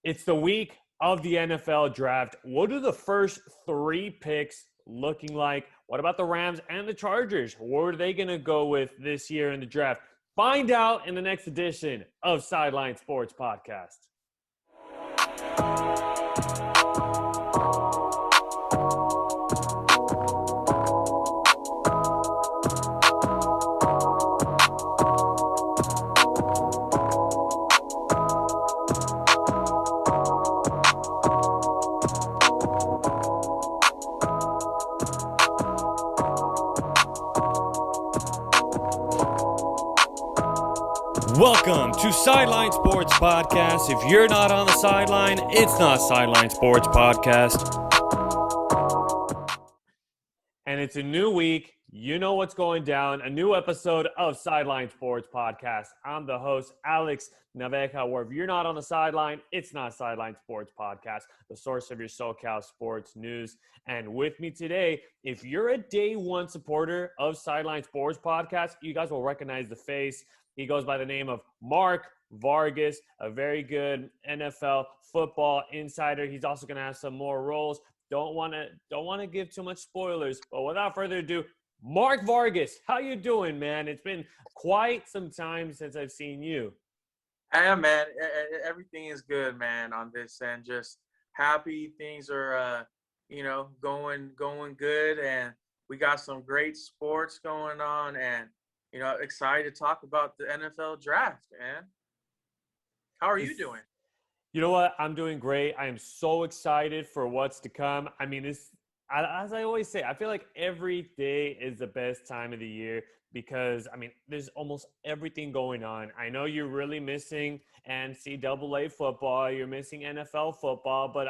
It's the week of the NFL draft. What are the first three picks looking like? What about the Rams and the Chargers? What are they going to go with this year in the draft? Find out in the next edition of Sideline Sports Podcast. Welcome to Sideline Sports Podcast. If you're not on the sideline, it's not Sideline Sports Podcast. And it's a new week. You know what's going down. A new episode of Sideline Sports Podcast. I'm the host, Alex Naveja, where if you're not on the sideline, it's not Sideline Sports Podcast, the source of your SoCal sports news. And with me today, if you're a day one supporter of Sideline Sports Podcast, you guys will recognize the face. He goes by the name of Mark Vargas, a very good NFL football insider. He's also going to have some more roles. Don't want to give too much spoilers, but without further ado, Mark Vargas, how you doing, man? It's been quite some time since I've seen you. Yeah, man. Everything is good, man, on this end. Just happy things are, going good, and we got some great sports going on, and excited to talk about the NFL draft, man. How are you doing? You know what? I'm doing great. I am so excited for what's to come. I mean, as I always say, I feel like every day is the best time of the year because, there's almost everything going on. I know you're really missing NCAA football. You're missing NFL football. But,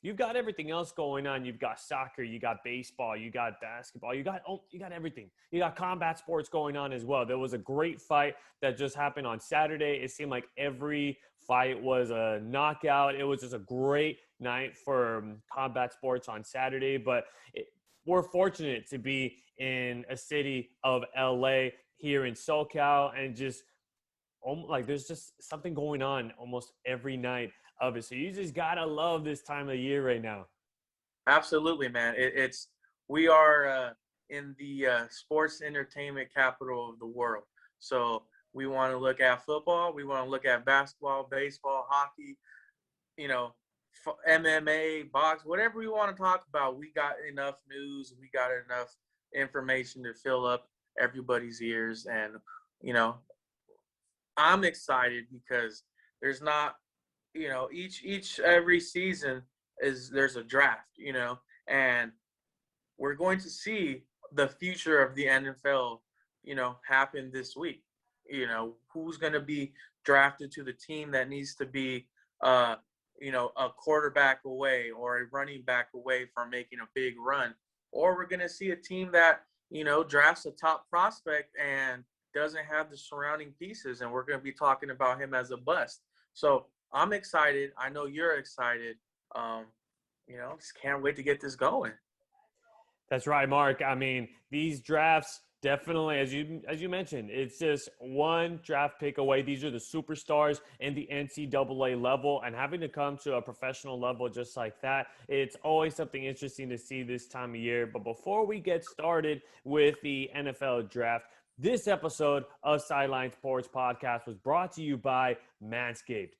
you've got everything else going on. You've got soccer. You got baseball. You got basketball. You got everything. You got combat sports going on as well. There was a great fight that just happened on Saturday. It seemed like every fight was a knockout. It was just a great night for combat sports on Saturday. But we're fortunate to be in a city of LA here in SoCal, and just there's just something going on almost every night of it. So you just gotta love this time of year right now. Absolutely, man. We are in the sports entertainment capital of the world. So we want to look at football. We want to look at basketball, baseball, hockey, MMA, box, whatever we want to talk about. We got enough news. We got enough information to fill up everybody's ears. And, I'm excited because there's not, every season there's a draft, and we're going to see the future of the NFL, happen this week. Who's going to be drafted to the team that needs to be, a quarterback away or a running back away from making a big run. Or we're going to see a team that, drafts a top prospect and doesn't have the surrounding pieces. And we're going to be talking about him as a bust. So I'm excited. I know you're excited. Just can't wait to get this going. That's right, Mark. These drafts definitely, as you mentioned, it's just one draft pick away. These are the superstars in the NCAA level, and having to come to a professional level just like that, it's always something interesting to see this time of year. But before we get started with the NFL draft, this episode of Sideline Sports Podcast was brought to you by Manscaped.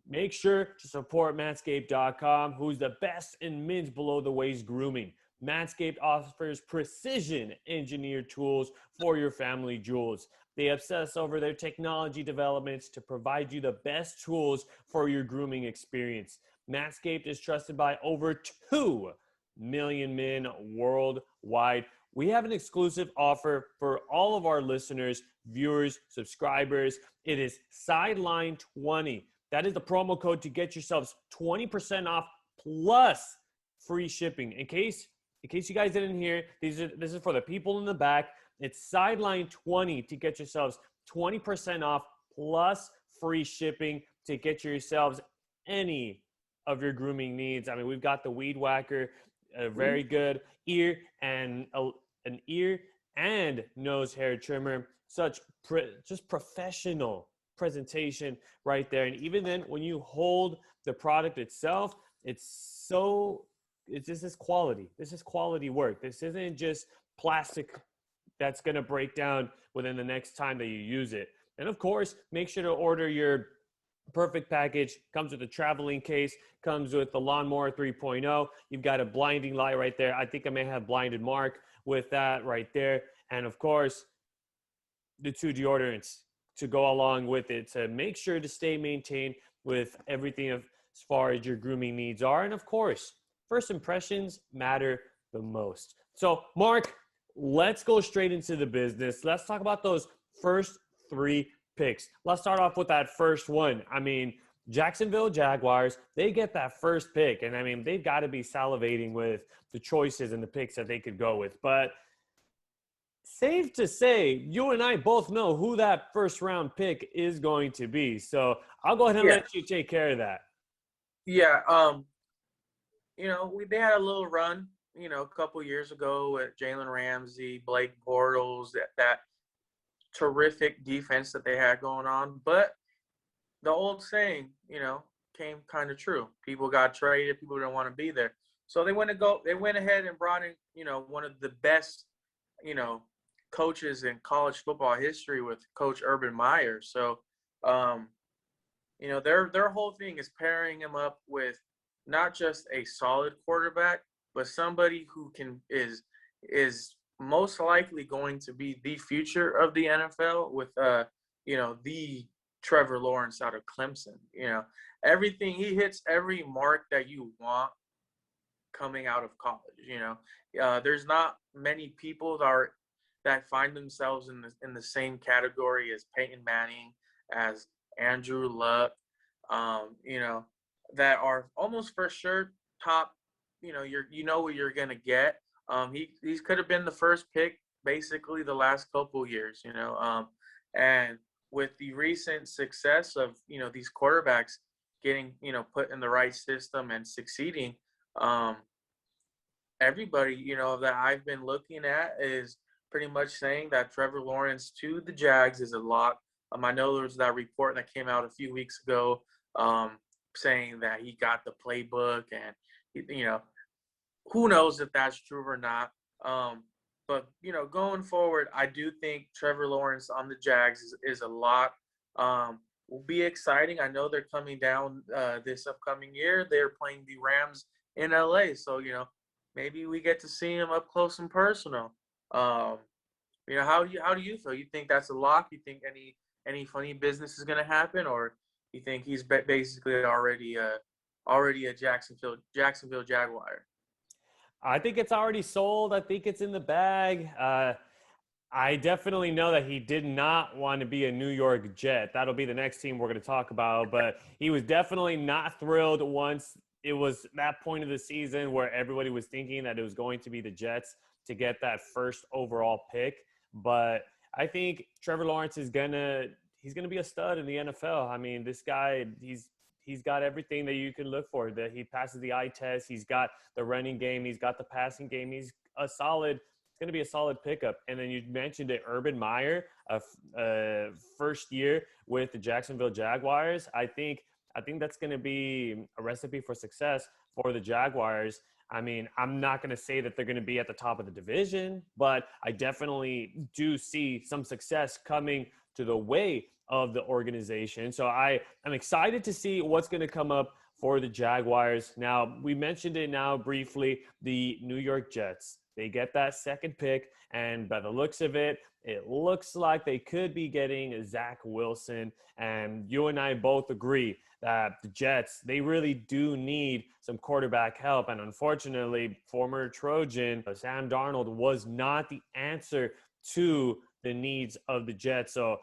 Make sure to support Manscaped.com, who's the best in men's below-the-waist grooming. Manscaped offers precision-engineered tools for your family jewels. They obsess over their technology developments to provide you the best tools for your grooming experience. Manscaped is trusted by over 2 million men worldwide. We have an exclusive offer for all of our listeners, viewers, subscribers. It is Sideline20. That is the promo code to get yourselves 20% off plus free shipping. In case you guys didn't hear, this is for the people in the back. It's Sideline20 to get yourselves 20% off plus free shipping to get yourselves any of your grooming needs. We've got the Weed Whacker, a very good ear and an ear and nose hair trimmer. Such just professional presentation right there. And even then, when you hold the product itself, it's just this quality. This is quality work. This isn't just plastic that's going to break down within the next time that you use it. And of course, make sure to order your perfect package. Comes with a traveling case, comes with the Lawnmower 3.0. You've got a blinding light right there. I think I may have blinded Mark with that right there. And of course, the 2 deodorants to go along with it to make sure to stay maintained with everything as far as your grooming needs are. And of course, first impressions matter the most. So, Mark, let's go straight into the business. Let's talk about those first 3 picks. Let's start off with that first one. I mean, Jacksonville Jaguars, they get that first pick. And I mean, they've got to be salivating with the choices and the picks that they could go with. But safe to say, you and I both know who that first round pick is going to be. So I'll go ahead and let you take care of that. Yeah. They had a little run, a couple years ago with Jalen Ramsey, Blake Bortles, that terrific defense that they had going on. But the old saying, came kind of true. People got traded. People didn't want to be there. So they went ahead and brought in, one of the best, coaches in college football history with Coach Urban Meyer. So, their whole thing is pairing him up with not just a solid quarterback, but somebody who is most likely going to be the future of the NFL with the Trevor Lawrence out of Clemson. Everything, he hits every mark that you want coming out of college. There's not many people that find themselves in the same category as Peyton Manning, as Andrew Luck, that are almost for sure top. You know what you're gonna get. He could have been the first pick basically the last couple years. And with the recent success of these quarterbacks getting put in the right system and succeeding, everybody that I've been looking at is pretty much saying that Trevor Lawrence to the Jags is a lock. I know there was that report that came out a few weeks ago saying that he got the playbook, and who knows if that's true or not. But going forward, I do think Trevor Lawrence on the Jags is a lock. Will be exciting. I know they're coming down this upcoming year. They're playing the Rams in LA, so maybe we get to see him up close and personal. How do you feel? You think that's a lock? You think any funny business is going to happen, or you think he's basically already a Jacksonville Jaguar? I think it's already sold. I think it's in the bag. I definitely know that he did not want to be a New York Jet. That'll be the next team we're going to talk about. But he was definitely not thrilled once it was that point of the season where everybody was thinking that it was going to be the Jets to get that first overall pick. But I think Trevor Lawrence he's gonna be a stud in the NFL. I mean, this guy, he's got everything that you can look for. That he passes the eye test. He's got the running game. He's got the passing game. He's going to be a solid pickup. And then you mentioned it, Urban Meyer, first year with the Jacksonville Jaguars. I think that's going to be a recipe for success for the Jaguars. I mean, I'm not going to say that they're going to be at the top of the division, but I definitely do see some success coming to the way of the organization. So I am excited to see what's going to come up for the Jaguars. Now, we mentioned it now briefly, the New York Jets. They get that second pick, and by the looks of it, it looks like they could be getting Zach Wilson. And you and I both agree that the Jets, they really do need some quarterback help. And unfortunately, former Trojan Sam Darnold was not the answer to the needs of the Jets. So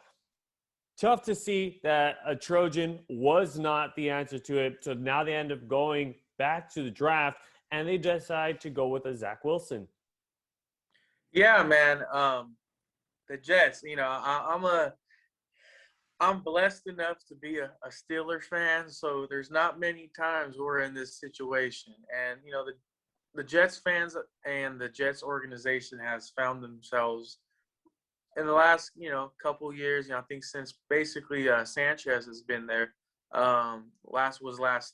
tough to see that a Trojan was not the answer to it. So now they end up going back to the draft, and they decide to go with a Zach Wilson. Yeah, man. The Jets, I'm blessed enough to be a Steelers fan, so there's not many times we're in this situation. And, the Jets fans and the Jets organization has found themselves in the last, couple years, I think since basically Sanchez has been there, last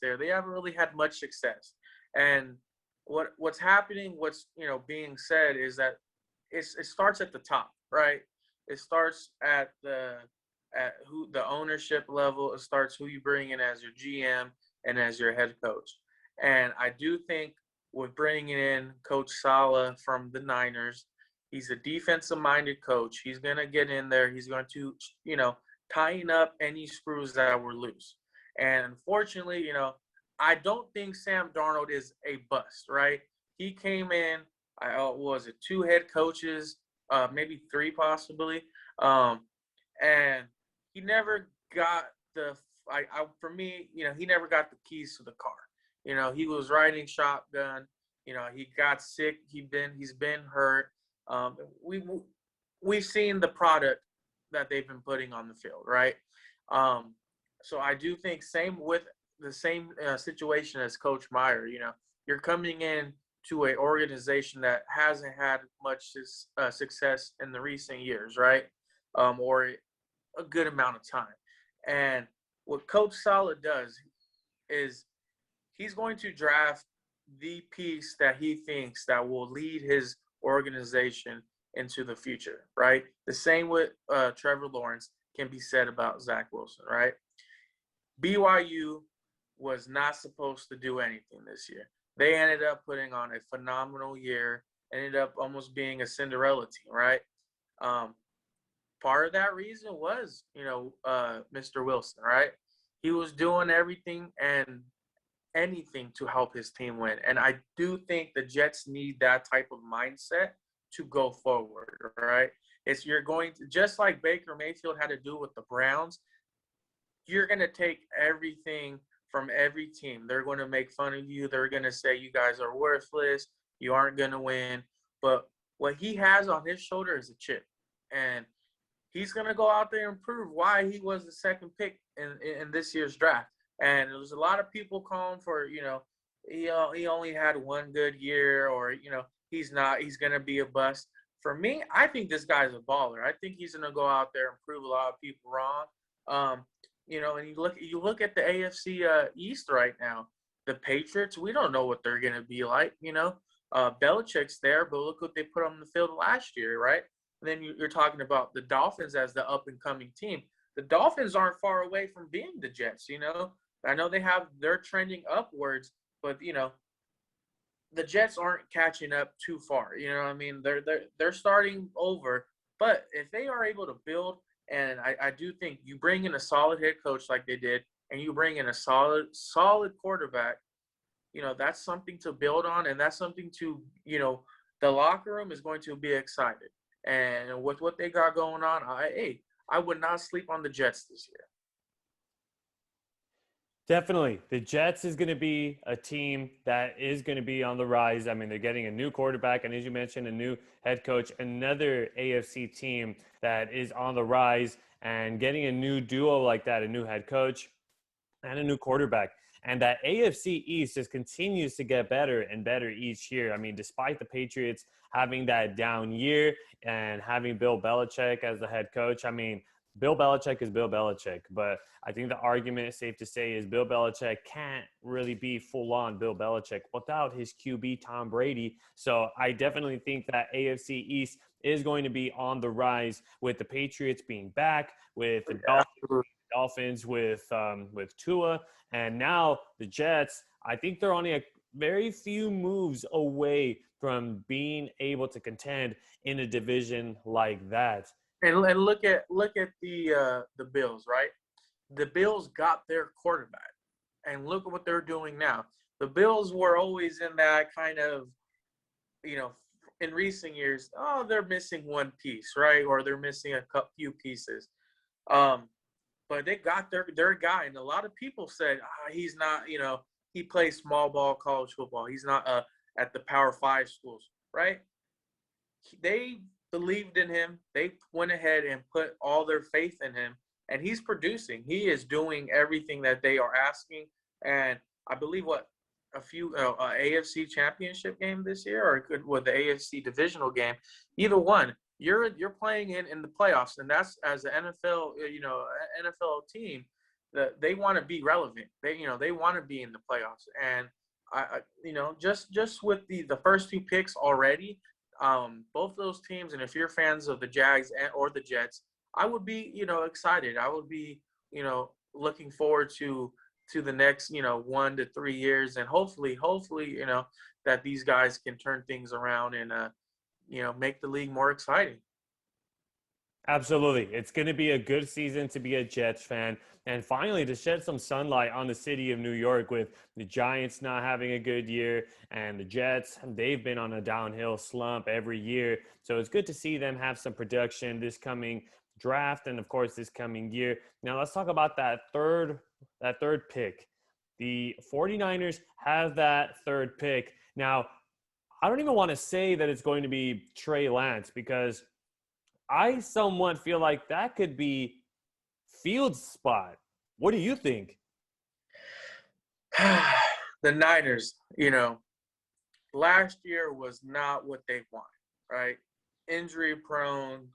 there, they haven't really had much success. And what's happening, being said is that it starts at the top, right? It starts at who the ownership level. It starts who you bring in as your GM and as your head coach. And I do think with bringing in Coach Saleh from the Niners, he's a defensive-minded coach. He's going to get in there. He's going to, tighten up any screws that were loose. And unfortunately, I don't think Sam Darnold is a bust, right? He came in, was it 2 head coaches, maybe 3 possibly, and he never got for me, he never got the keys to the car. He was riding shotgun. He got sick. He's been hurt. We've seen the product that they've been putting on the field, right? So I do think same situation as Coach Meyer. You're coming in to an organization that hasn't had much success in the recent years, right? Or a good amount of time. And what Coach Saleh does is he's going to draft the piece that he thinks that will lead his organization into the future, right? The same with Trevor Lawrence can be said about Zach Wilson, right? BYU was not supposed to do anything this year. They ended up putting on a phenomenal year, ended up almost being a Cinderella team, right? Part of that reason was, Mr. Wilson, right? He was doing everything and anything to help his team win. And I do think the Jets need that type of mindset to go forward, right? You're going to, just like Baker Mayfield had to do with the Browns, you're going to take everything from every team. They're going to make fun of you. They're going to say you guys are worthless. You aren't going to win. But what he has on his shoulder is a chip. And he's going to go out there and prove why he was the second pick in this year's draft. And there was a lot of people calling for, he only had one good year, or, he's going to be a bust. For me, I think this guy's a baller. I think he's going to go out there and prove a lot of people wrong. And you look at the AFC East right now, the Patriots, we don't know what they're going to be like, Belichick's there, but look what they put on the field last year, right? And then you're talking about the Dolphins as the up-and-coming team. The Dolphins aren't far away from being the Jets, I know they're trending upwards, but, the Jets aren't catching up too far. They're starting over. But if they are able to build, and I do think you bring in a solid head coach like they did, and you bring in a solid quarterback, that's something to build on, and that's something to, the locker room is going to be excited. And with what they got going on, I would not sleep on the Jets this year. Definitely. The Jets is going to be a team that is going to be on the rise. I mean, they're getting a new quarterback, and as you mentioned, a new head coach, another AFC team that is on the rise, and getting a new duo like that, a new head coach and a new quarterback. And that AFC East just continues to get better and better each year. I mean, despite the Patriots having that down year and having Bill Belichick as the head coach, I mean, Bill Belichick is Bill Belichick, but I think the argument is safe to say is Bill Belichick can't really be full-on Bill Belichick without his QB, Tom Brady. So I definitely think that AFC East is going to be on the rise with the Patriots being back, with the Dolphins with Tua, and now the Jets. I think they're only a very few moves away from being able to contend in a division like that. And look at the Bills, right? The Bills got their quarterback, and look at what they're doing now. The Bills were always in that kind of, in recent years, they're missing one piece, right? Or they're missing a few pieces. But they got their guy, and a lot of people said he's not, he plays small ball college football. He's not at the Power 5 schools, right? They believed in him. They went ahead and put all their faith in him, and he's producing. He is doing everything that they are asking. And I believe a few AFC championship game this year, or with the AFC divisional game, either one, you're playing in the playoffs, and that's as an NFL NFL team that they want to be relevant. They want to be in the playoffs, and just with the first two picks already, both those teams, and if you're fans of the Jags or the Jets, I would be excited. I would be looking forward to the next 1 to 3 years, and hopefully that these guys can turn things around and make the league more exciting. Absolutely. It's going to be a good season to be a Jets fan. And finally, to shed some sunlight on the city of New York with the Giants not having a good year and the Jets, they've been on a downhill slump every year. So it's good to see them have some production this coming draft and, of course, this coming year. Now, let's talk about that third pick. The 49ers have that third pick. Now, I don't even want to say that it's going to be Trey Lance because I somewhat feel like that could be Fields' spot. What do you think? The Niners, last year was not what they wanted, right? Injury prone,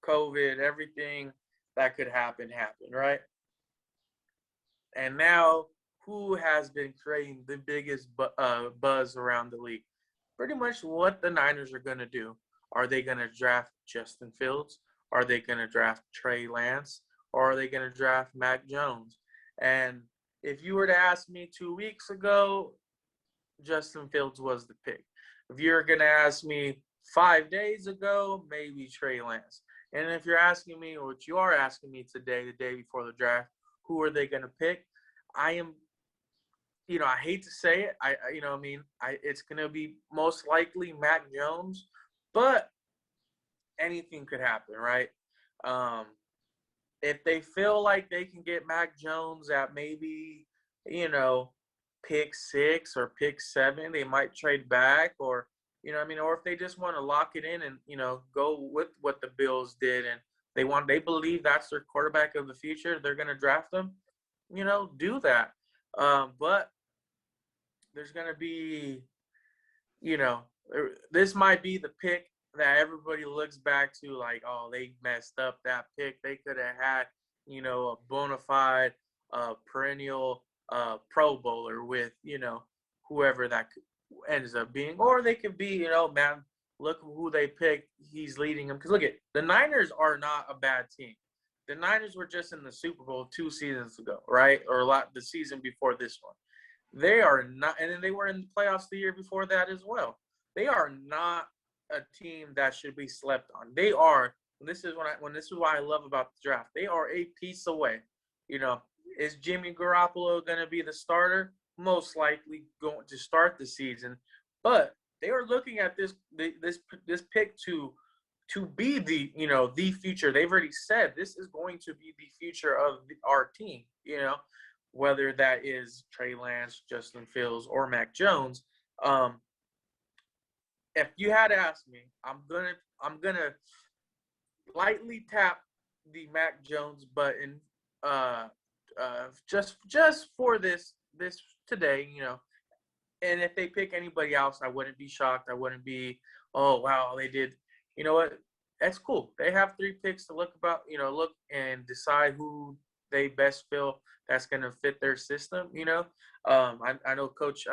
COVID, everything that could happen, right? And now, who has been creating the biggest buzz around the league? Pretty much what the Niners are going to do. Are they going to draft Justin Fields? Are they going to draft Trey Lance? Or are they going to draft Mac Jones? And if you were to ask me 2 weeks ago, Justin Fields was the pick. If you're going to ask me 5 days ago, maybe Trey Lance. And if you're asking me, or what you are asking me today, the day before the draft, who are they going to pick? I am, I hate to say it. It's going to be most likely Mac Jones, but anything could happen, right? If they feel like they can get Mac Jones at maybe, pick 6 or pick 7, they might trade back, or, or if they just want to lock it in and, go with what the Bills did and they believe that's their quarterback of the future, they're going to draft them, do that. But there's going to be, this might be the pick that everybody looks back to like, oh, they messed up that pick. They could have had, a bona fide, perennial Pro Bowler with, whoever that ends up being. Or they could be, man, look who they picked. He's leading them. Because look at the Niners are not a bad team. The Niners were just in the Super Bowl 2 seasons ago, right? Or the season before this one. They are not, and then they were in the playoffs the year before that as well. They are not a team that should be slept on. They are, this is what I love about the draft. They are a piece away. Is Jimmy Garoppolo going to be the starter? Most likely going to start the season, but they are looking at this pick to be the future. They've already said this is going to be the future of our team. Whether that is Trey Lance, Justin Fields, or Mac Jones. If you had asked me, I'm gonna lightly tap the Mac Jones button, just for this today, And if they pick anybody else, I wouldn't be shocked. I wouldn't be, oh wow, they did. You know what? That's cool. They have 3 picks to look and decide who they best feel that's gonna fit their system. I know Coach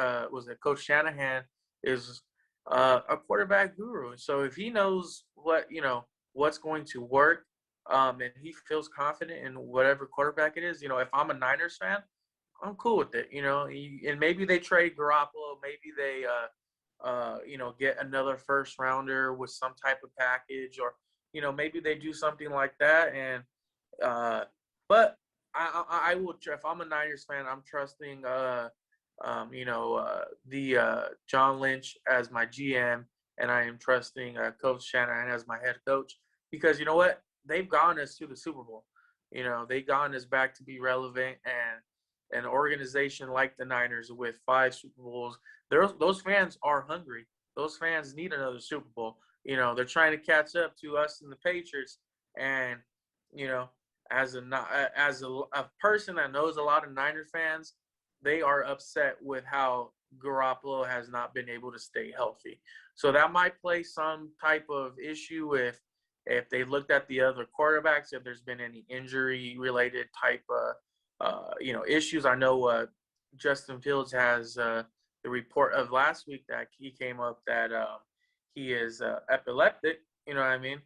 Shanahan is a quarterback guru. So if he knows what's going to work, and he feels confident in whatever quarterback it is, if I'm a Niners fan, I'm cool with it. And maybe they trade Garoppolo, maybe they get another first rounder with some type of package, or maybe they do something like that. And but I will, if I'm a Niners fan, I'm trusting John Lynch as my GM, and I am trusting Coach Shanahan as my head coach, because you know what? They've gotten us to the Super Bowl. They've gotten us back to be relevant, and an organization like the Niners with 5 Super Bowls, those fans are hungry. Those fans need another Super Bowl. They're trying to catch up to us and the Patriots, and as a person that knows a lot of Niner fans, they are upset with how Garoppolo has not been able to stay healthy. So that might play some type of issue with if they looked at the other quarterbacks, if there's been any injury-related type issues. I know Justin Fields has the report of last week that he came up that he is epileptic. You know what I mean?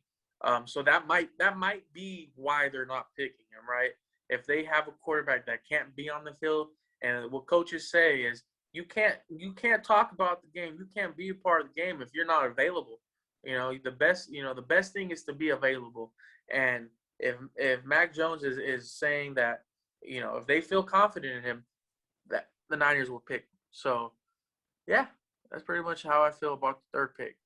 So that might be why they're not picking him, right? If they have a quarterback that can't be on the field, and what coaches say is you can't talk about the game, you can't be a part of the game if you're not available. The best thing is to be available. And if Mac Jones is saying that, if they feel confident in him, that the Niners will pick him. So yeah, that's pretty much how I feel about the third pick.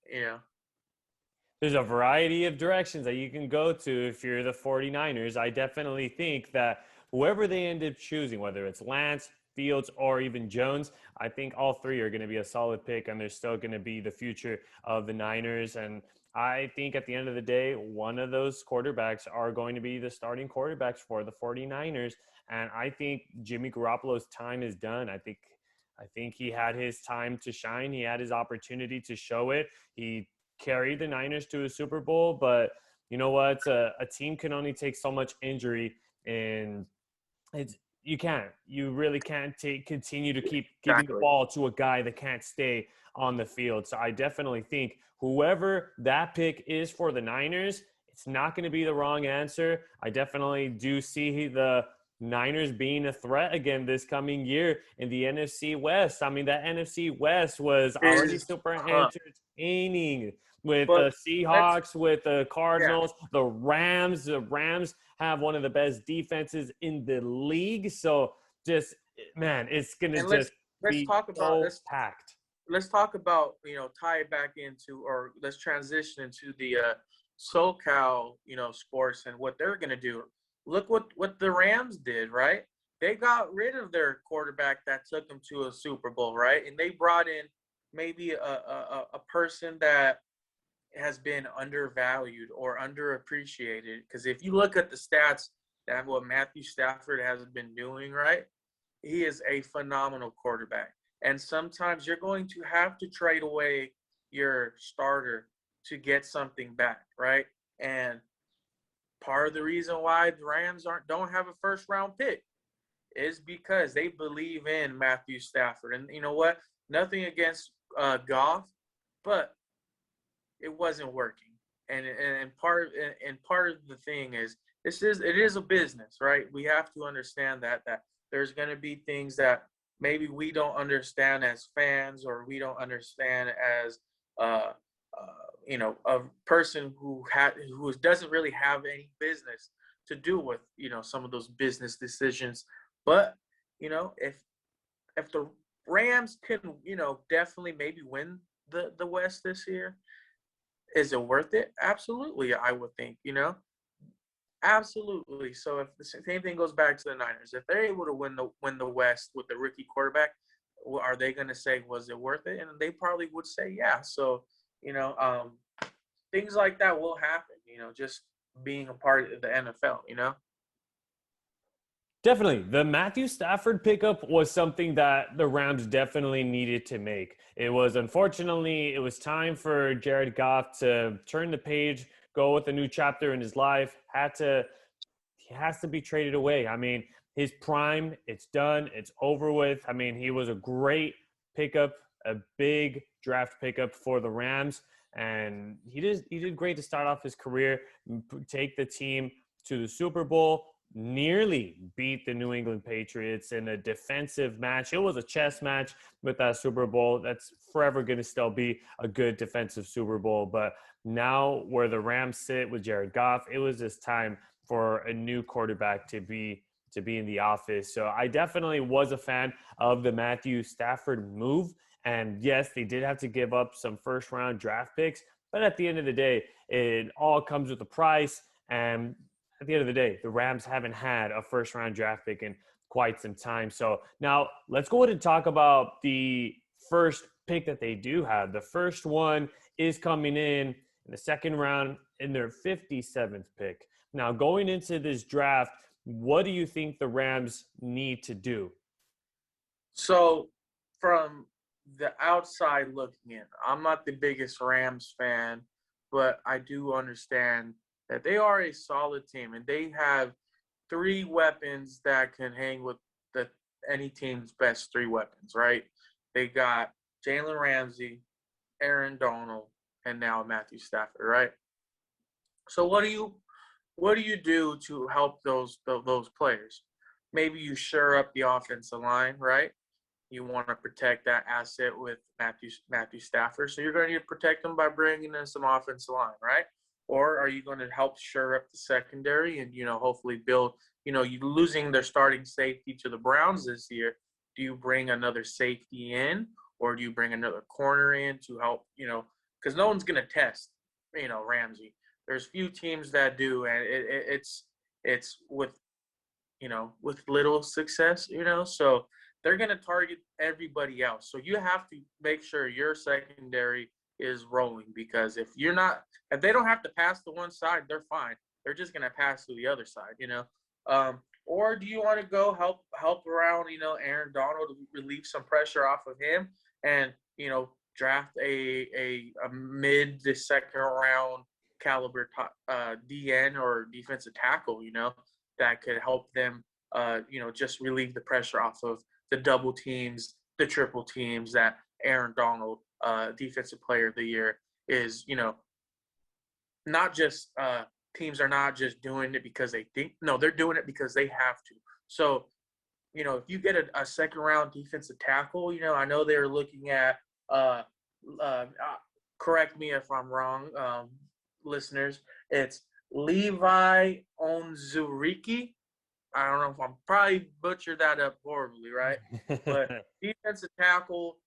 There's a variety of directions that you can go to if you're the 49ers. I definitely think that whoever they end up choosing, whether it's Lance, Fields, or even Jones, I think all three are going to be a solid pick, and they're still going to be the future of the Niners. And I think at the end of the day, one of those quarterbacks are going to be the starting quarterbacks for the 49ers. And I think Jimmy Garoppolo's time is done. I think he had his time to shine. He had his opportunity to show it. He carried the Niners to a Super Bowl, but you know what? A team can only take so much injury, and you really can't continue to keep giving the ball to a guy that can't stay on the field. So I definitely think whoever that pick is for the Niners, it's not going to be the wrong answer. I definitely do see the Niners being a threat again this coming year in the NFC West. I mean, that NFC West was already super entertaining with the Seahawks, with the Cardinals, the Rams. The Rams have one of the best defenses in the league. So just, man, it's going to just be so packed. Let's talk about, tie it back into, or let's transition into the SoCal, sports and what they're going to do. Look what the Rams did, right? They got rid of their quarterback that took them to a Super Bowl, right? And they brought in maybe a person that has been undervalued or underappreciated. Because if you look at the stats that what Matthew Stafford has been doing, right? He is a phenomenal quarterback. And sometimes you're going to have to trade away your starter to get something back, right? And part of the reason why the Rams don't have a first-round pick is because they believe in Matthew Stafford. And you know what? Nothing against Goff, but it wasn't working. And part of the thing is it is a business, right? We have to understand that there's going to be things that maybe we don't understand as fans, or we don't understand as a person who doesn't really have any business to do with some of those business decisions. But if the Rams can definitely maybe win the West this year, is it worth it? Absolutely, I would think. Absolutely. So if the same thing goes back to the Niners, if they're able to win the West with the rookie quarterback, are they going to say, was it worth it? And they probably would say, yeah. So things like that will happen, just being a part of the NFL, Definitely. The Matthew Stafford pickup was something that the Rams definitely needed to make. It was time for Jared Goff to turn the page, go with a new chapter in his life. He has to be traded away. I mean, his prime, it's done. It's over with. I mean, he was a great pickup, a big draft pickup for the Rams. And he did great to start off his career, take the team to the Super Bowl, nearly beat the New England Patriots in a defensive match. It was a chess match with that Super Bowl. That's forever going to still be a good defensive Super Bowl. But now where the Rams sit with Jared Goff, it was just time for a new quarterback to be in the office. So I definitely was a fan of the Matthew Stafford move. And yes, they did have to give up some first-round draft picks. But at the end of the day, it all comes with a price. And at the end of the day, the Rams haven't had a first-round draft pick in quite some time. So now let's go ahead and talk about the first pick that they do have. The first one is coming in the second round in their 57th pick. Now, going into this draft, what do you think the Rams need to do? So from the outside looking in, I'm not the biggest Rams fan, but I do understand that they are a solid team, and they have three weapons that can hang with any team's best three weapons, right? They got Jalen Ramsey, Aaron Donald, and now Matthew Stafford, right? So what do you do to help those players? Maybe you shore up the offensive line, right? You want to protect that asset with Matthew Stafford, so you're going to need to protect them by bringing in some offensive line, right? Or are you going to help shore up the secondary and hopefully build? You losing their starting safety to the Browns this year. Do you bring another safety in, or do you bring another corner in to help? Because no one's going to test Ramsey. There's few teams that do, and it's with with little success. So they're going to target everybody else. So you have to make sure your secondary is rolling, because if they don't have to pass to one side, they're fine. They're just going to pass to the other side. Or do you want to go help around Aaron Donald to relieve some pressure off of him, and draft a mid to second round caliber DN or defensive tackle, that could help them, just relieve the pressure off of the double teams, the triple teams that Aaron Donald, defensive player of the year, is, not just teams are not just doing it because they think, no, they're doing it because they have to. So, if you get a second round defensive tackle, I know they're looking at, correct me if I'm wrong, listeners, it's Levi Onwuzurike. I don't know if I'm probably butchered that up horribly, right? But defensive tackle,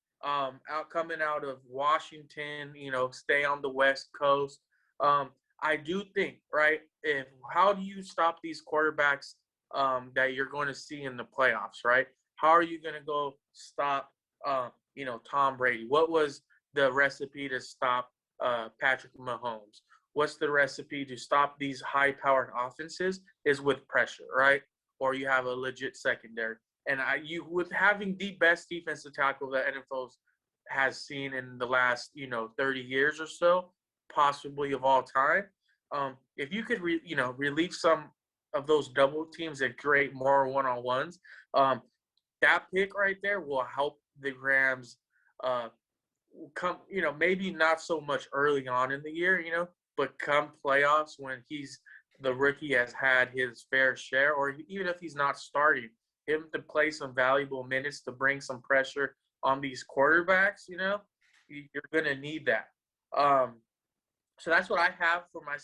coming out of Washington, stay on the West Coast. I do think, right, how do you stop these quarterbacks that you're going to see in the playoffs, right? How are you going to go stop, Tom Brady? What was the recipe to stop Patrick Mahomes? What's the recipe to stop these high-powered offenses? Is with pressure, right? Or you have a legit secondary. And with having the best defensive tackle that NFL has seen in the last, 30 years or so, possibly of all time, if you could, relieve some of those double teams and create more one-on-ones, that pick right there will help the Rams come, maybe not so much early on in the year, but come playoffs when the rookie has had his fair share, or even if he's not starting, him to play some valuable minutes to bring some pressure on these quarterbacks, you're going to need that. So that's what I have for my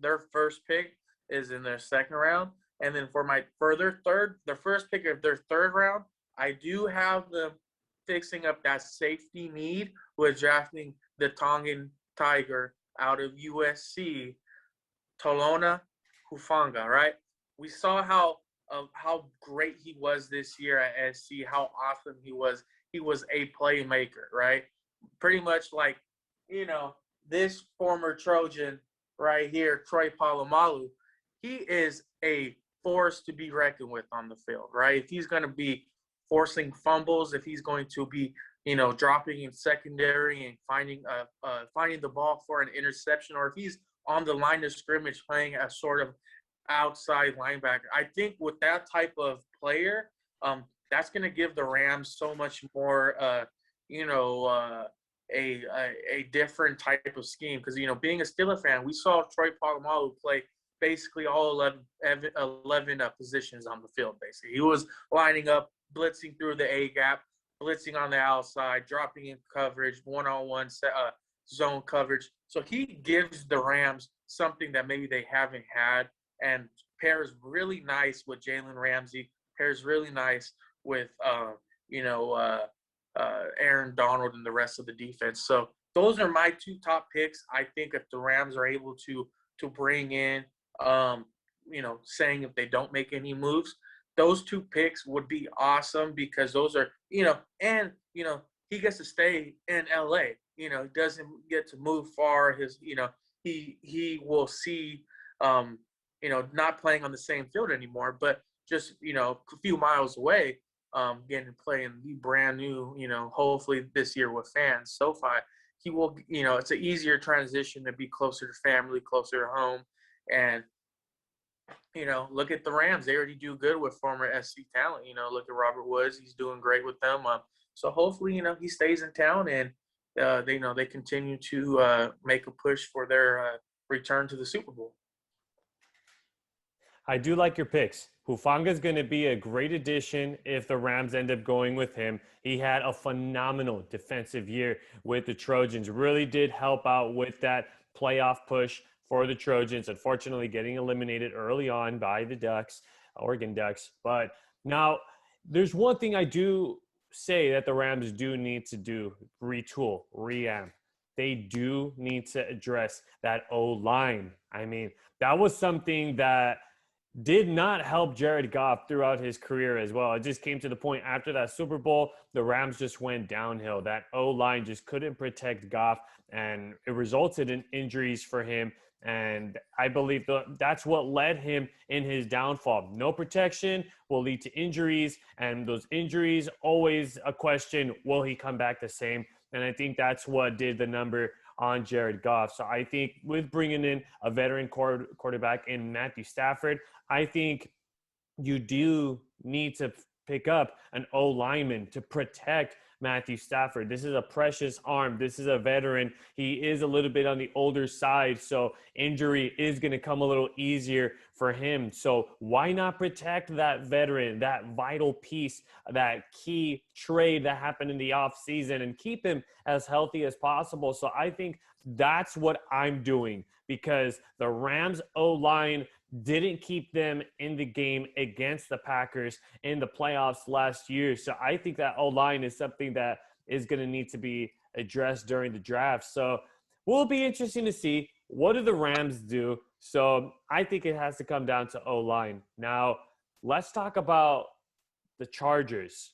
their first pick is in their second round. And then for their first pick of their third round, I do have them fixing up that safety need with drafting the Tongan Tiger out of USC, Tolona Hufanga, right? We saw how great he was this year at SC, how awesome he was. He was a playmaker, right? Pretty much like, this former Trojan right here, Troy Polamalu, he is a force to be reckoned with on the field, right? If he's going to be forcing fumbles, if he's going to be, dropping in secondary and finding the ball for an interception, or if he's on the line of scrimmage playing a sort of outside linebacker, I think with that type of player, that's going to give the Rams so much more, a different type of scheme. Because, being a Steelers fan, we saw Troy Polamalu play basically all 11 positions on the field, basically. He was lining up, blitzing through the A-gap, blitzing on the outside, dropping in coverage, one-on-one zone coverage. So he gives the Rams something that maybe they haven't had, and pairs really nice with Jalen Ramsey, pairs really nice with, Aaron Donald and the rest of the defense. So those are my two top picks. I think if the Rams are able to bring in, saying if they don't make any moves, those two picks would be awesome, because those are, and, he gets to stay in LA, he doesn't get to move far. He will see, not playing on the same field anymore, but just, a few miles away, getting to play in the brand new, hopefully this year with fans, SoFi. He will, it's an easier transition to be closer to family, closer to home. And, look at the Rams. They already do good with former SC talent. Look at Robert Woods. He's doing great with them. So hopefully, he stays in town and they continue to make a push for their return to the Super Bowl. I do like your picks. Hufanga is going to be a great addition if the Rams end up going with him. He had a phenomenal defensive year with the Trojans. Really did help out with that playoff push for the Trojans. Unfortunately, getting eliminated early on by the Oregon Ducks. But now, there's one thing I do say that the Rams do need to do: retool, reamp. They do need to address that O-line. I mean, that was something that did not help Jared Goff throughout his career as well. It just came to the point after that Super Bowl, the Rams just went downhill. That O-line just couldn't protect Goff, and it resulted in injuries for him. And I believe that's what led him in his downfall. No protection will lead to injuries, and those injuries, always a question, will he come back the same? And I think that's what did the number on Jared Goff. So I think with bringing in a veteran quarterback in Matthew Stafford, I think you do need to pick up an O-lineman to protect Matthew Stafford. This is a precious arm. This is a veteran. He is a little bit on the older side, so injury is going to come a little easier for him. So why not protect that veteran, that vital piece, that key trade that happened in the offseason, and keep him as healthy as possible? So I think that's what I'm doing, because the Rams O-line didn't keep them in the game against the Packers in the playoffs last year. So I think that O-line is something that is going to need to be addressed during the draft. So will be interesting to see, what do the Rams do? So I think it has to come down to O-line. Now, let's talk about the Chargers.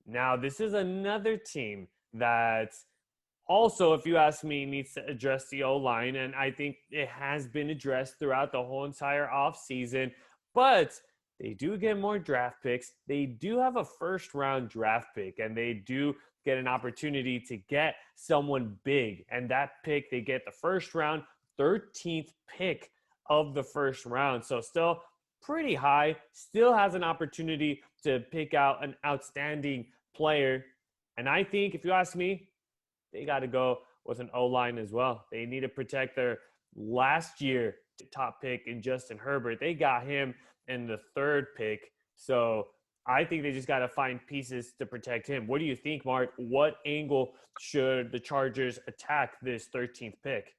Now, this is another team that also, if you ask me, needs to address the O-line, and I think it has been addressed throughout the whole entire offseason. But they do get more draft picks. They do have a first-round draft pick, and they do get an opportunity to get someone big. And that pick, they get the first round, 13th pick of the first round. So still pretty high, still has an opportunity to pick out an outstanding player. And I think, if you ask me, they got to go with an O-line as well. They need to protect their last year top pick in Justin Herbert. They got him in the third pick. So I think they just got to find pieces to protect him. What do you think, Mark? What angle should the Chargers attack this 13th pick?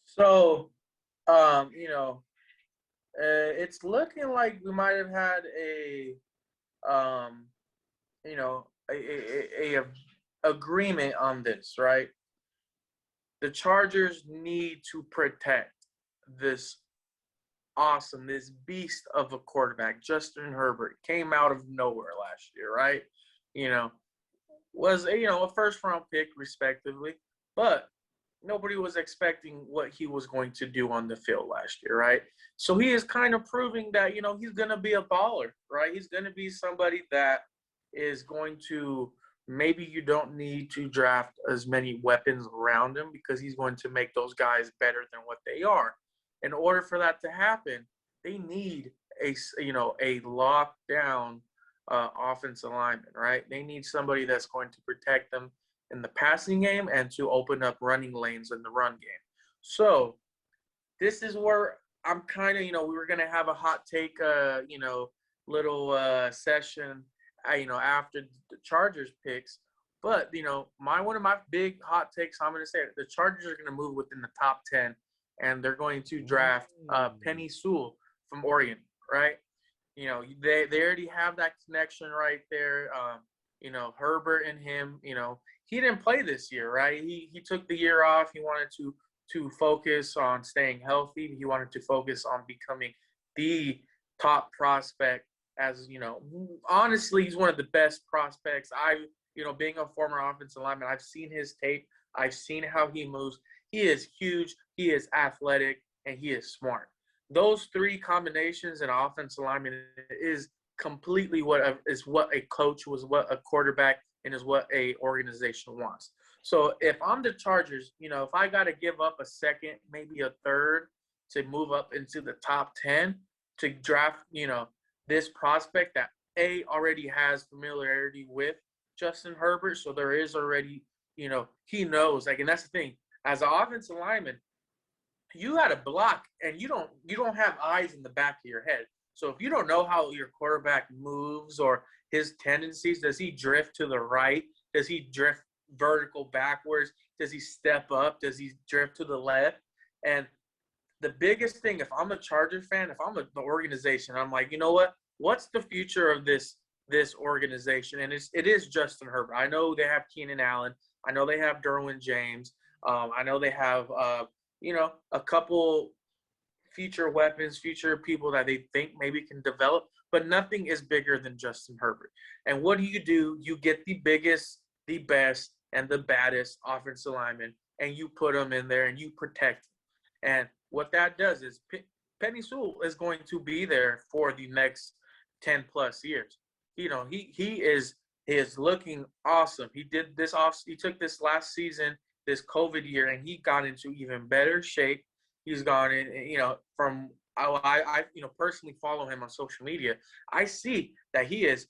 So, it's looking like we might have had a agreement on this, right? The Chargers need to protect this beast of a quarterback. Justin Herbert came out of nowhere last year, right? Was a first round pick respectively, but nobody was expecting what he was going to do on the field last year, right? So he is kind of proving that, he's going to be a baller, right? He's going to be somebody that is going to, maybe you don't need to draft as many weapons around him, because he's going to make those guys better than what they are. In order for that to happen, they need a lockdown offensive lineman, right? They need somebody that's going to protect them in the passing game and to open up running lanes in the run game. So this is where I'm kind of, we were going to have a hot take, little session, after the Chargers picks. But, one of my big hot takes, I'm going to say it, the Chargers are going to move within the top 10, and they're going to draft Penny Sewell from Oregon, right? They already have that connection right there. Herbert and him, he didn't play this year, right? He took the year off. He wanted to focus on staying healthy. He wanted to focus on becoming the top prospect. As honestly, he's one of the best prospects. Being a former offensive lineman, I've seen his tape. I've seen how he moves. He is huge. He is athletic, and he is smart. Those three combinations in offensive lineman is completely what a coach was, what a quarterback, and is what a organization wants. So if I'm the Chargers, if I got to give up a second, maybe a third to move up into the top 10 to draft, this prospect that already has familiarity with Justin Herbert. So there is already, he knows, like, and that's the thing. As an offensive lineman, you got to block, and you don't have eyes in the back of your head. So if you don't know how your quarterback moves or his tendencies, does he drift to the right? Does he drift vertical backwards? Does he step up? Does he drift to the left? And the biggest thing, if I'm a Charger fan, if I'm the organization, I'm like, you know what? What's the future of this organization? And it is Justin Herbert. I know they have Keenan Allen. I know they have Derwin James. I know they have, a couple future weapons, future people that they think maybe can develop, but nothing is bigger than Justin Herbert. And what do? You get the biggest, the best, and the baddest offensive lineman, and you put them in there and you protect them. And what that does is Penny Sewell is going to be there for the next 10 plus years. He is looking awesome. He took this last season, this COVID year, and he got into even better shape. He's gone in, from I personally follow him on social media. I see that he is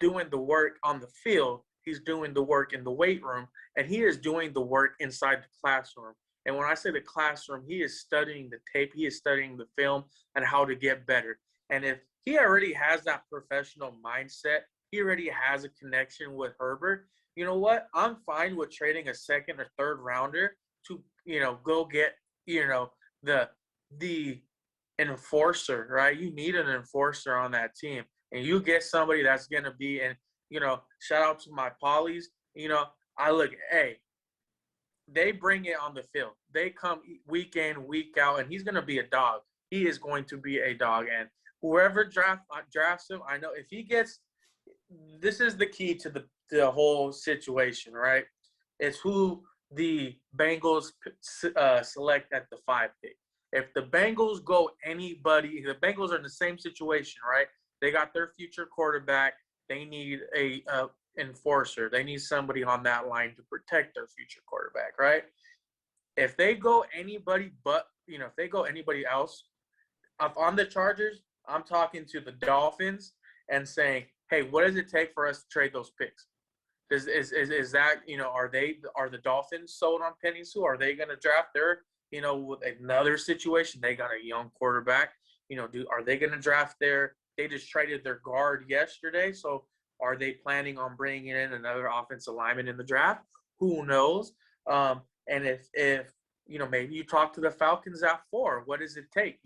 doing the work on the field. He's doing the work in the weight room, and he is doing the work inside the classroom. And when I say the classroom, he is studying the tape, he is studying the film and how to get better. And if he already has that professional mindset, he already has a connection with Herbert, you know what? I'm fine with trading a second or third rounder to, go get, the enforcer, right? You need an enforcer on that team. And you get somebody that's going to be, and, shout out to my polys, they bring it on the field. They come week in, week out, and he's going to be a dog. He is going to be a dog. And whoever drafts him, I know if he gets – this is the key to the whole situation, right? It's who the Bengals select at the 5 pick. If the Bengals go anybody – the Bengals are in the same situation, right? They got their future quarterback. They need a enforcer. They need somebody on that line to protect their future quarterback, right? If they go anybody if they go anybody else, if I'm the Chargers, I'm talking to the Dolphins and saying, hey, what does it take for us to trade those picks? Is that, are the Dolphins sold on Penny Sewell? Are they going to draft their, with another situation? They got a young quarterback. Are they going to draft they just traded their guard yesterday, so are they planning on bringing in another offensive lineman in the draft? Who knows? And if maybe you talk to the Falcons at 4, what does it take?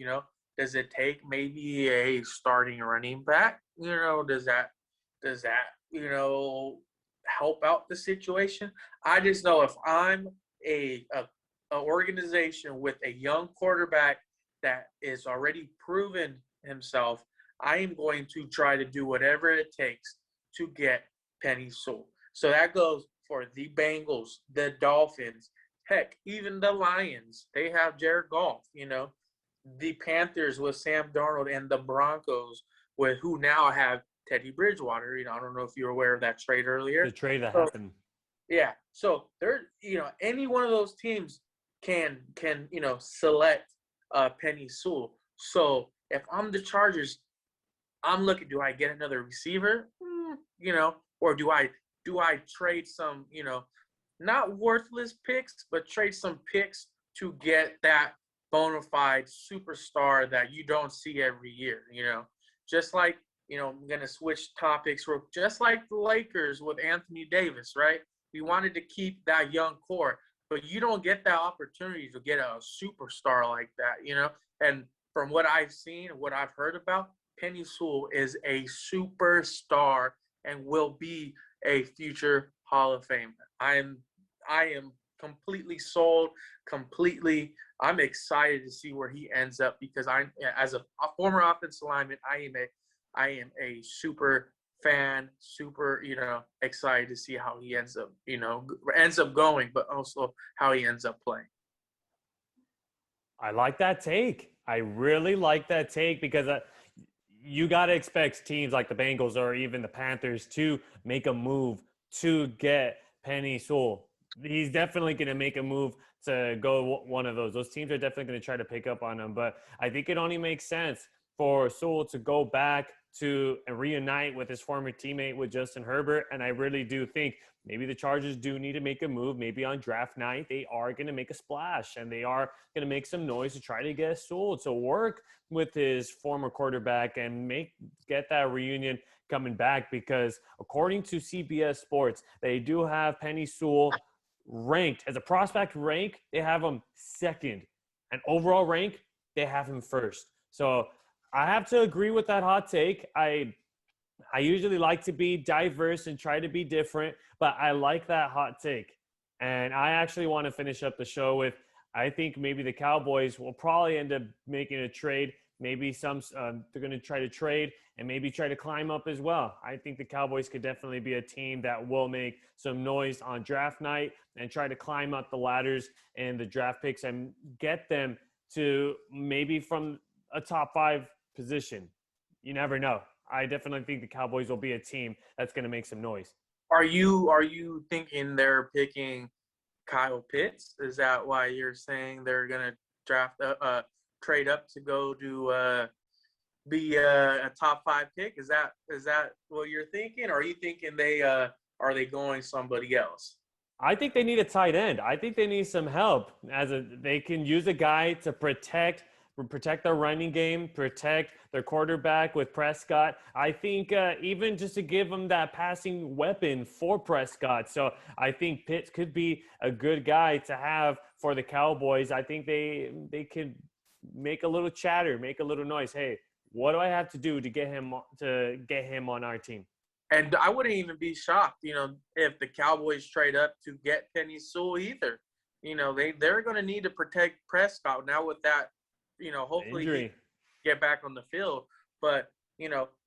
Does it take maybe a starting running back? Does that help out the situation? I just know if I'm a organization with a young quarterback that is already proven himself, I am going to try to do whatever it takes to get Penny Sewell. So that goes for the Bengals, the Dolphins, heck, even the Lions. They have Jared Goff, the Panthers with Sam Darnold, and the Broncos with who now have Teddy Bridgewater. I don't know if you're aware of that trade earlier. The trade that happened. Yeah. So there, any one of those teams can select Penny Sewell. So if I'm the Chargers, I'm looking, do I get another receiver? Or do I trade some, not worthless picks, but trade some picks to get that bona fide superstar that you don't see every year, just like, I'm going to switch topics, just like the Lakers with Anthony Davis, right? We wanted to keep that young core, but you don't get that opportunity to get a superstar like that, and from what I've seen, what I've heard about, Penny Sewell is a superstar and will be a future Hall of Famer. I am completely sold, I'm excited to see where he ends up because as a former offensive lineman, I am a super fan, excited to see how he ends up going, but also how he ends up playing. I like that take. I really like that take because you got to expect teams like the Bengals or even the Panthers to make a move to get Penny Sewell. he's definitely going to make a move to go one of those. Those teams are definitely going to try to pick up on him. But I think it only makes sense for Sewell to go back to and reunite with his former teammate with Justin Herbert. And I really do think maybe the Chargers do need to make a move. Maybe on draft night, they are going to make a splash and they are going to make some noise to try to get Sewell to work with his former quarterback and get that reunion coming back, because according to CBS Sports, they do have Penei Sewell ranked as a prospect rank. They have him second, and overall rank, they have him first. So I have to agree with that hot take. I usually like to be diverse and try to be different, but I like that hot take. And I actually want to finish up the show with, I think maybe the Cowboys will probably end up making a trade. Maybe they're going to try to trade and maybe try to climb up as well. I think the Cowboys could definitely be a team that will make some noise on draft night and try to climb up the ladders and the draft picks and get them to maybe from a top 5 position. You never know. I definitely think the Cowboys will be a team that's going to make some noise. Are you thinking they're picking Kyle Pitts? Is that why you're saying they're going to draft trade up to go to be a top 5 pick? Is that what you're thinking? Or are you thinking are they going somebody else? I think they need a tight end. I think they need some help. They can use a guy to protect their running game, protect their quarterback with Prescott. I think even just to give them that passing weapon for Prescott. So I think Pitts could be a good guy to have for the Cowboys. I think they could make a little chatter, make a little noise. Hey, what do I have to do to get him on our team? And I wouldn't even be shocked, if the Cowboys trade up to get Penei Sewell either. They're going to need to protect Prescott now with that. Hopefully he get back on the field. But,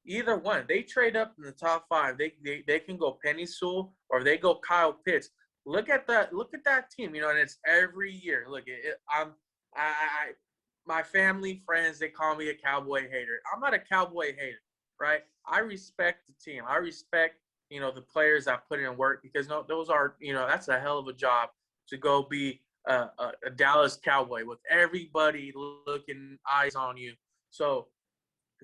either one, they trade up in the top 5. They can go Penei Sewell or they go Kyle Pitts. Look at that team, and it's every year. Look, my family, friends, they call me a Cowboy hater. I'm not a Cowboy hater, right? I respect the team. I respect, the players that put in work, because those are, that's a hell of a job to go be a Dallas Cowboy with everybody looking eyes on you. So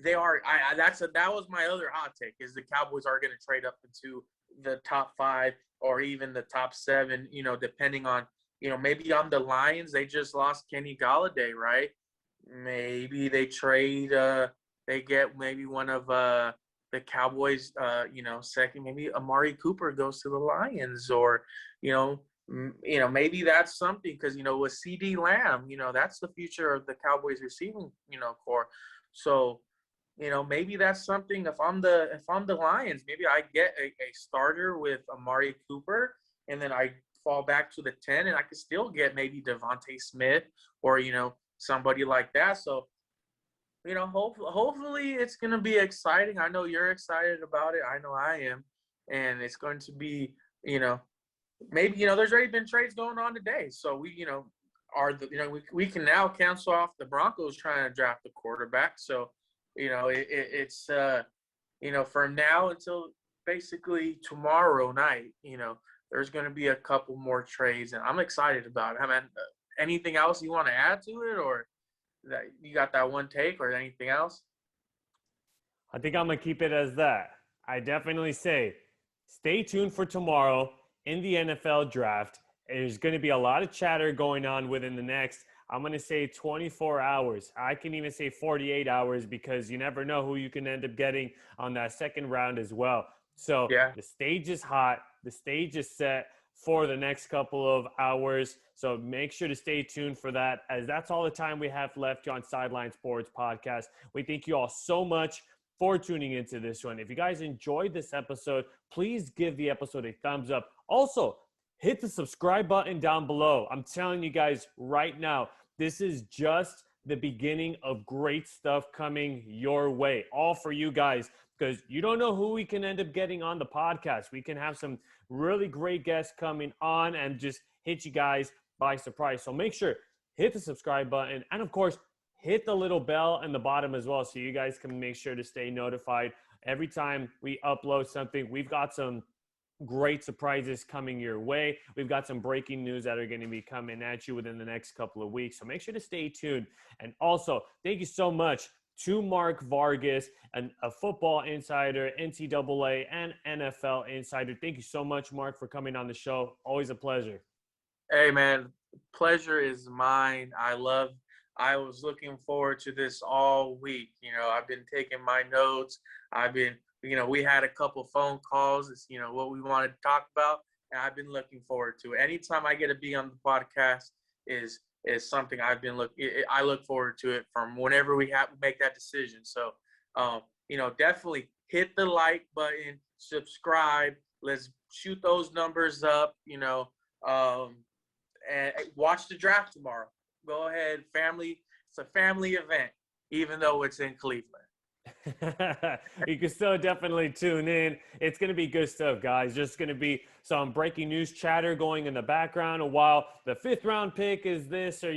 they are. That was my other hot take, is the Cowboys are going to trade up into the top 5 or even the top 7. Depending on maybe on the Lions, they just lost Kenny Golladay, right? Maybe they trade. They get maybe one of the Cowboys. Second. Maybe Amari Cooper goes to the Lions, or maybe that's something, because with CD Lamb, that's the future of the Cowboys receiving core. So maybe that's something. If I'm the Lions, maybe I get a starter with Amari Cooper, and then I fall back to the 10, and I could still get maybe Devontae Smith or somebody like that. So hopefully it's going to be exciting. I know you're excited about it. I know I am, and it's going to be maybe there's already been trades going on today, so we we can now cancel off the Broncos trying to draft the quarterback. So it's from now until basically tomorrow night, there's going to be a couple more trades, and I'm excited about it. I mean, anything else you want to add to it, or that you got that one take, or anything else? I think I'm going to keep it as that. I definitely say stay tuned for tomorrow in the NFL draft. There's going to be a lot of chatter going on within the next, I'm going to say 24 hours. I can even say 48 hours, because you never know who you can end up getting on that second round as well. So yeah, the stage is hot. The stage is set for the next couple of hours. So make sure to stay tuned for that, as that's all the time we have left on Sideline Sports Podcast. We thank you all so much for tuning into this one. If you guys enjoyed this episode, please give the episode a thumbs up. Also, hit the subscribe button down below. I'm telling you guys right now, this is just the beginning of great stuff coming your way, all for you guys, because you don't know who we can end up getting on the podcast. We can have some really great guests coming on and just hit you guys by surprise. So make sure, hit the subscribe button, and of course, hit the little bell in the bottom as well, so you guys can make sure to stay notified every time we upload something. We've got some great surprises coming your way. We've got some breaking news that are going to be coming at you within the next couple of weeks. So make sure to stay tuned. And also, thank you so much to Mark Vargas, a football insider, NCAA, and NFL insider. Thank you so much, Mark, for coming on the show. Always a pleasure. Hey, man, pleasure is mine. I was looking forward to this all week. I've been taking my notes. We had a couple phone calls. It's, what we wanted to talk about, and I've been looking forward to it. Anytime I get to be on the podcast is something I look forward to it from whenever we make that decision. So, definitely hit the like button, subscribe. Let's shoot those numbers up, and watch the draft tomorrow. Go ahead, family. It's a family event, even though it's in Cleveland. You can still definitely tune in. It's going to be good stuff, guys. Just going to be some breaking news chatter going in the background. While the 5th round pick is this, or,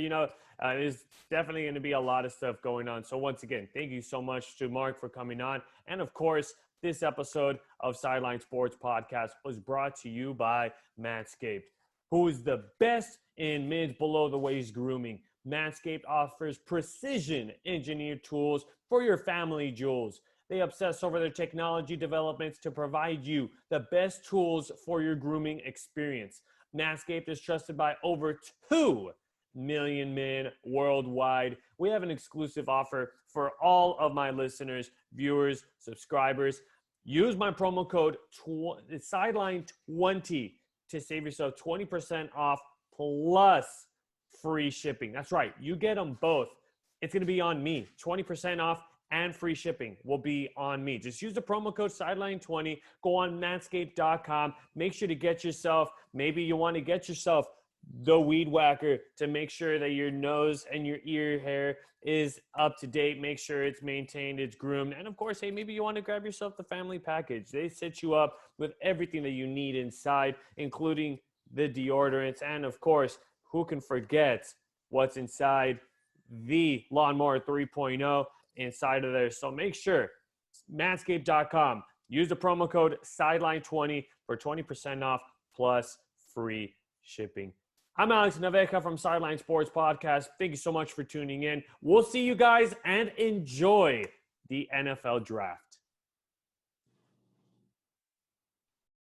there's definitely going to be a lot of stuff going on. So once again, thank you so much to Mark for coming on. And of course, this episode of Sideline Sports Podcast was brought to you by Manscaped, who is the best in mids below the waist grooming. Manscaped offers precision engineered tools for your family jewels. They obsess over their technology developments to provide you the best tools for your grooming experience. Manscaped is trusted by over 2 million men worldwide. We have an exclusive offer for all of my listeners, viewers, subscribers. Use my promo code Sideline20 to save yourself 20% off plus free shipping. That's right. You get them both. It's going to be on me. 20% off and free shipping will be on me. Just use the promo code Sideline20. Go on manscaped.com. Make sure to get yourself, maybe you want to get yourself the weed whacker to make sure that your nose and your ear hair is up to date. Make sure it's maintained, it's groomed. And of course, hey, maybe you want to grab yourself the family package. They set you up with everything that you need inside, including the deodorants. And of course, who can forget what's inside the Lawnmower 3.0 inside of there? So make sure, manscaped.com. Use the promo code Sideline20 for 20% off plus free shipping. I'm Alex Naveca from Sideline Sports Podcast. Thank you so much for tuning in. We'll see you guys and enjoy the NFL Draft.